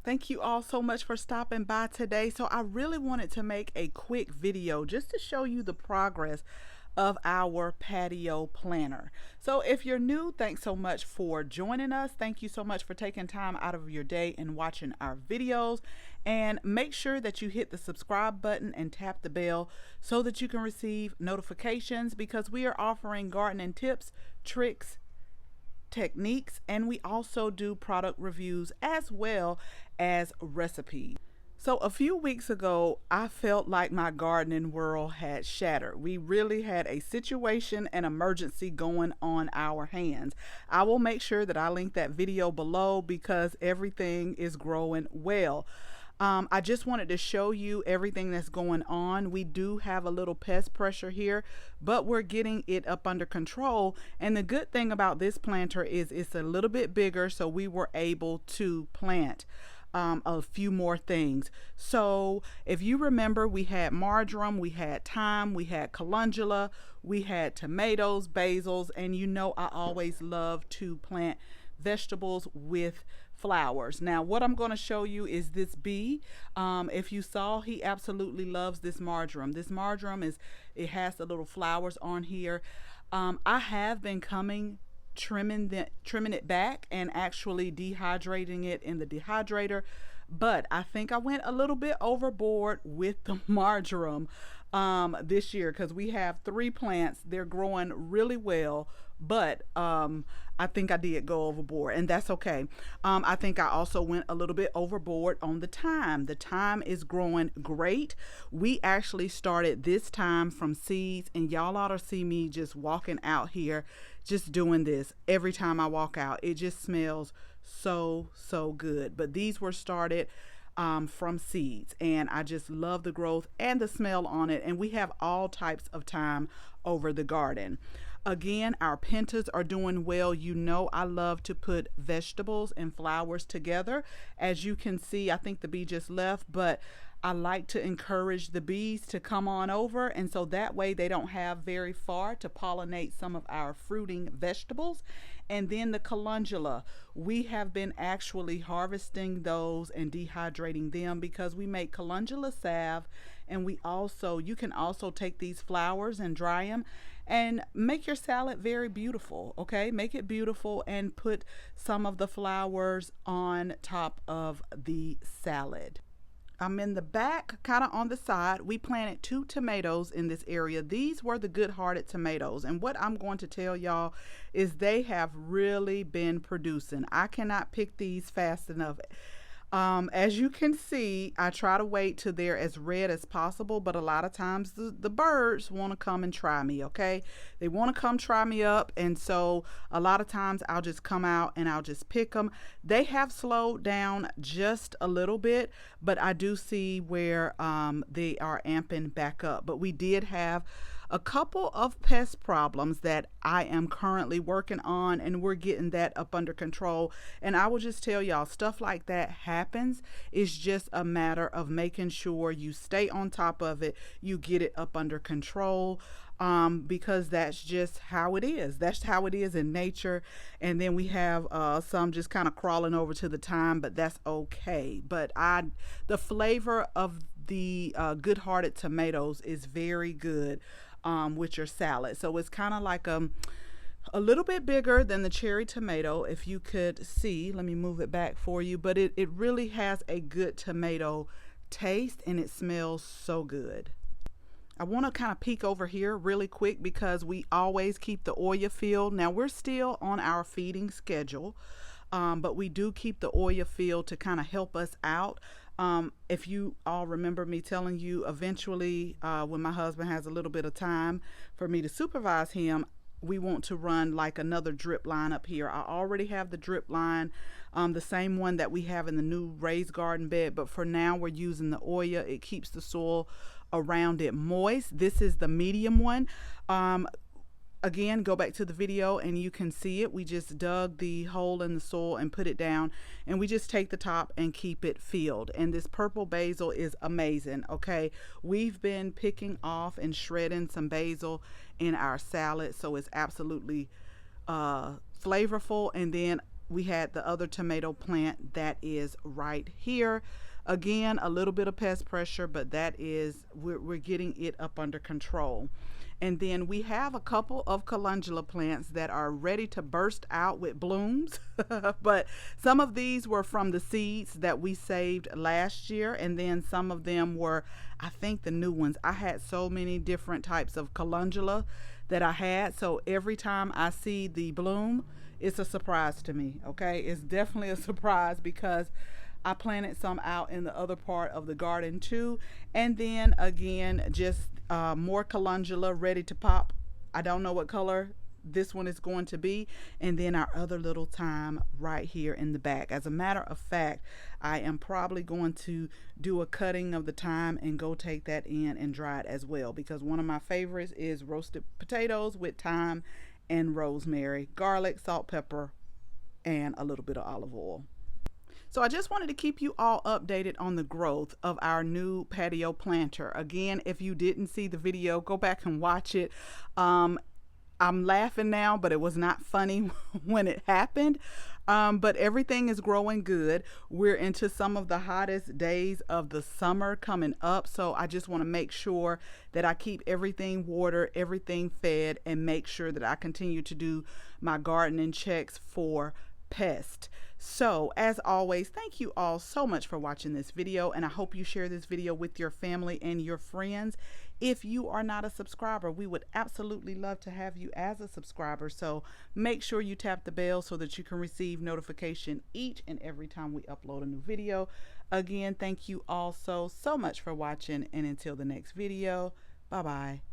Thank you all so much for stopping by today. So I really wanted to make a quick video just to show you the progress of our patio planner. So if you're new, thanks so much for joining us. Thank you so much for taking time out of your day and watching our videos. And make sure that you hit the subscribe button and tap the bell so that you can receive notifications, because we are offering gardening tips, tricks, techniques, and we also do product reviews as well as recipes. So a few weeks ago, I felt like my gardening world had shattered. We really had a situation and emergency going on our hands. I will make sure that I link that video below because everything is growing well. I just wanted to show you everything that's going on. We do have a little pest pressure here, but we're getting it up under control. And the good thing about this planter is it's a little bit bigger, so we were able to plant a few more things. So if you remember, we had marjoram, we had thyme, we had calendula, we had tomatoes, basils, and you know I always love to plant vegetables with flowers. Now what I'm going to show you is this bee. If you saw, he absolutely loves this marjoram. This marjoram it has the little flowers on here. I have been trimming it back and actually dehydrating it in the dehydrator, but I think I went a little bit overboard with the marjoram this year, because we have 3 plants. They're growing really well, but I think I did go overboard, and that's okay. I think I also went a little bit overboard on the thyme. The thyme is growing great. We actually started this thyme from seeds, and y'all ought to see me just walking out here just doing this every time I walk out. It just smells so good. But these were started from seeds, and I just love the growth and the smell on it. And we have all types of thyme over the garden. Again, our pentas are doing well. You know I love to put vegetables and flowers together. As you can see, I think the bee just left, but I like to encourage the bees to come on over, and so that way they don't have very far to pollinate some of our fruiting vegetables. And then the calendula, we have been actually harvesting those and dehydrating them because we make calendula salve, and you can also take these flowers and dry them and make your salad very beautiful. Okay, make it beautiful and put some of the flowers on top of the salad. In the back, kind of on the side, we planted 2 tomatoes in this area. These were the good-hearted tomatoes, and what I'm going to tell y'all is they have really been producing. I cannot pick these fast enough. As you can see, I try to wait till they're as red as possible, but a lot of times the birds want to come and try me, okay? They want to come try me up, and so a lot of times I'll just come out and I'll just pick them. They have slowed down just a little bit, but I do see where they are amping back up. But we did have a couple of pest problems that I am currently working on, and we're getting that up under control. And I will just tell y'all, stuff like that happens. It's just a matter of making sure you stay on top of it, you get it up under control, because that's just how it is. That's how it is in nature. And then we have some just kind of crawling over to the thyme, but that's okay. But the flavor of the good-hearted tomatoes is very good with your salad. So it's kind of like a little bit bigger than the cherry tomato, if you could see. Let me move it back for you, but it really has a good tomato taste, and it smells so good. I want to kind of peek over here really quick because we always keep the oil field. Now we're still on our feeding schedule, but we do keep the oil field to kind of help us out. If you all remember me telling you, eventually when my husband has a little bit of time for me to supervise him, we want to run like another drip line up here. I already have the drip line, the same one that we have in the new raised garden bed, but for now we're using the oil. It keeps the soil around it moist. This is the medium one. Again, go back to the video and you can see it. We just dug the hole in the soil and put it down, and we just take the top and keep it filled. And this purple basil is amazing. Okay, we've been picking off and shredding some basil in our salad, so it's absolutely flavorful. And then we had the other tomato plant that is right here. Again, a little bit of pest pressure, but that is, we're getting it up under control. And then we have a couple of calendula plants that are ready to burst out with blooms. But some of these were from the seeds that we saved last year. And then some of them were, I think, the new ones. I had so many different types of calendula that I had. So every time I see the bloom, it's a surprise to me. Okay. It's definitely a surprise because I planted some out in the other part of the garden too. And then again, just more calendula ready to pop. I don't know what color this one is going to be. And then our other little thyme right here in the back. As a matter of fact, I am probably going to do a cutting of the thyme and go take that in and dry it as well, because one of my favorites is roasted potatoes with thyme and rosemary, garlic, salt, pepper, and a little bit of olive oil. So I just wanted to keep you all updated on the growth of our new patio planter. Again, if you didn't see the video, go back and watch it. I'm laughing now, but it was not funny when it happened. But everything is growing good. We're into some of the hottest days of the summer coming up. So I just want to make sure that I keep everything watered, everything fed, and make sure that I continue to do my gardening checks for pest. So as always, thank you all so much for watching this video, and I hope you share this video with your family and your friends. If you are not a subscriber, we would absolutely love to have you as a subscriber. So make sure you tap the bell so that you can receive notification each and every time we upload a new video. Again, thank you all so much for watching, and until the next video, bye bye.